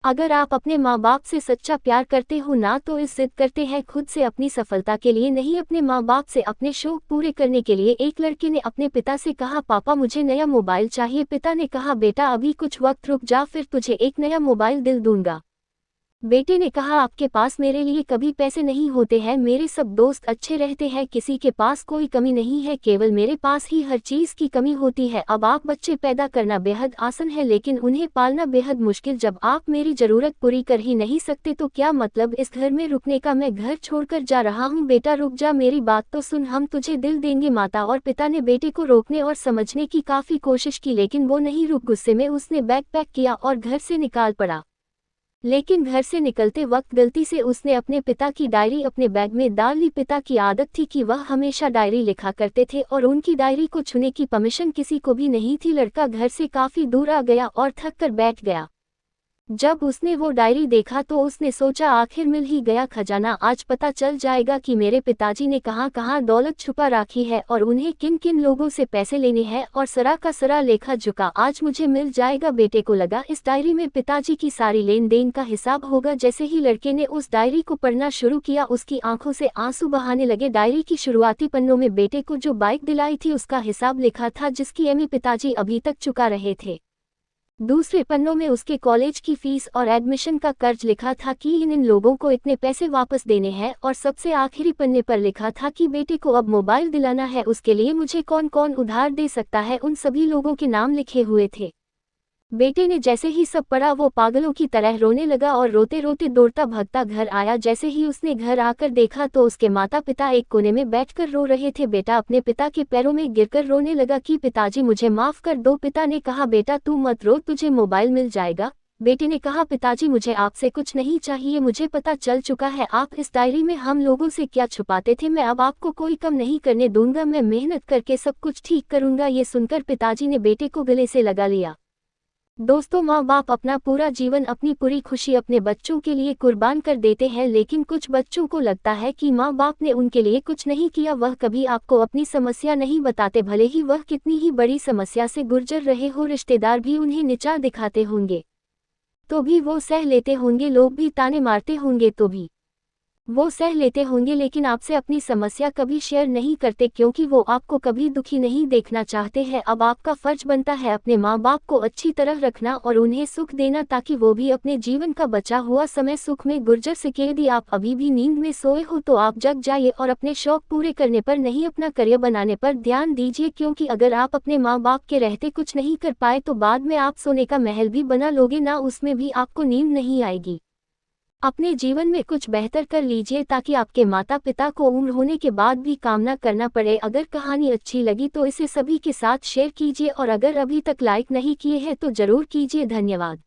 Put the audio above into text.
अगर आप अपने माँ बाप से सच्चा प्यार करते हो ना तो इस जिद करते हैं खुद से अपनी सफलता के लिए नहीं अपने माँ बाप से अपने शौक पूरे करने के लिए। एक लड़के ने अपने पिता से कहा पापा मुझे नया मोबाइल चाहिए। पिता ने कहा बेटा अभी कुछ वक्त रुक जा फिर तुझे एक नया मोबाइल दिल दूंगा। बेटे ने कहा आपके पास मेरे लिए कभी पैसे नहीं होते हैं, मेरे सब दोस्त अच्छे रहते हैं, किसी के पास कोई कमी नहीं है, केवल मेरे पास ही हर चीज़ की कमी होती है। अब आप बच्चे पैदा करना बेहद आसान है लेकिन उन्हें पालना बेहद मुश्किल। जब आप मेरी ज़रूरत पूरी कर ही नहीं सकते तो क्या मतलब इस घर में रुकने का। मैं घर छोड़कर जा रहा हूँ। बेटा रुक जा, मेरी बात तो सुन, हम तुझे दिल देंगे। माता और पिता ने बेटे को रोकने और समझने की काफ़ी कोशिश की लेकिन वो नहीं रुक। गुस्से में उसने बैग पैक किया और घर से निकाल पड़ा। लेकिन घर से निकलते वक्त गलती से उसने अपने पिता की डायरी अपने बैग में डाल ली। पिता की आदत थी कि वह हमेशा डायरी लिखा करते थे और उनकी डायरी को छूने की परमिशन किसी को भी नहीं थी। लड़का घर से काफ़ी दूर आ गया और थक कर बैठ गया। जब उसने वो डायरी देखा तो उसने सोचा आखिर मिल ही गया खजाना। आज पता चल जाएगा कि मेरे पिताजी ने कहाँ कहाँ दौलत छुपा रखी है और उन्हें किन किन लोगों से पैसे लेने हैं और सरा का सरा लेखा झुका। आज मुझे मिल जाएगा। बेटे को लगा इस डायरी में पिताजी की सारी लेन देन का हिसाब होगा। जैसे ही लड़के ने उस डायरी को पढ़ना शुरू किया उसकी आंखों से आंसू बहाने लगे। डायरी की शुरुआती पन्नों में बेटे को जो बाइक दिलाई थी उसका हिसाब लिखा था जिसकी ईएमआई पिताजी अभी तक चुका रहे थे। दूसरे पन्नों में उसके कॉलेज की फीस और एडमिशन का कर्ज लिखा था कि इन लोगों को इतने पैसे वापस देने हैं और सबसे आखिरी पन्ने पर लिखा था कि बेटे को अब मोबाइल दिलाना है, उसके लिए मुझे कौन कौन उधार दे सकता है। उन सभी लोगों के नाम लिखे हुए थे। बेटे ने जैसे ही सब पढ़ा वो पागलों की तरह रोने लगा और रोते रोते दौड़ता भागता घर आया। जैसे ही उसने घर आकर देखा तो उसके माता पिता एक कोने में बैठकर रो रहे थे। बेटा अपने पिता के पैरों में गिरकर रोने लगा कि पिताजी मुझे माफ कर दो। पिता ने कहा बेटा तू मत रो, तुझे मोबाइल मिल जाएगा। बेटे ने कहा पिताजी मुझे आपसे कुछ नहीं चाहिए, मुझे पता चल चुका है आप इस डायरी में हम लोगों से क्या छुपाते थे। मैं अब आपको कोई कम नहीं करने दूंगा, मैं मेहनत करके सब कुछ ठीक करूंगा। ये सुनकर पिताजी ने बेटे को गले से लगा लिया। दोस्तों, माँ बाप अपना पूरा जीवन अपनी पूरी खुशी अपने बच्चों के लिए कुर्बान कर देते हैं लेकिन कुछ बच्चों को लगता है कि माँ बाप ने उनके लिए कुछ नहीं किया। वह कभी आपको अपनी समस्या नहीं बताते, भले ही वह कितनी ही बड़ी समस्या से गुजर रहे हो। रिश्तेदार भी उन्हें नीचा दिखाते होंगे तो भी वो सह लेते होंगे, लोग भी ताने मारते होंगे तो भी वो सह लेते होंगे, लेकिन आपसे अपनी समस्या कभी शेयर नहीं करते क्योंकि वो आपको कभी दुखी नहीं देखना चाहते हैं। अब आपका फर्ज बनता है अपने माँ बाप को अच्छी तरह रखना और उन्हें सुख देना ताकि वो भी अपने जीवन का बचा हुआ समय सुख में गुजर सके। यदि आप अभी भी नींद में सोए हो तो आप जग जाइए और अपने शौक पूरे करने पर नहीं अपना करियर बनाने पर ध्यान दीजिए, क्योंकि अगर आप अपने माँ बाप के रहते कुछ नहीं कर पाए तो बाद में आप सोने का महल भी बना लोगे ना, उसमें भी आपको नींद नहीं आएगी। अपने जीवन में कुछ बेहतर कर लीजिए ताकि आपके माता पिता को उम्र होने के बाद भी काम ना करना पड़े। अगर कहानी अच्छी लगी तो इसे सभी के साथ शेयर कीजिए और अगर अभी तक लाइक नहीं किए हैं तो जरूर कीजिए। धन्यवाद।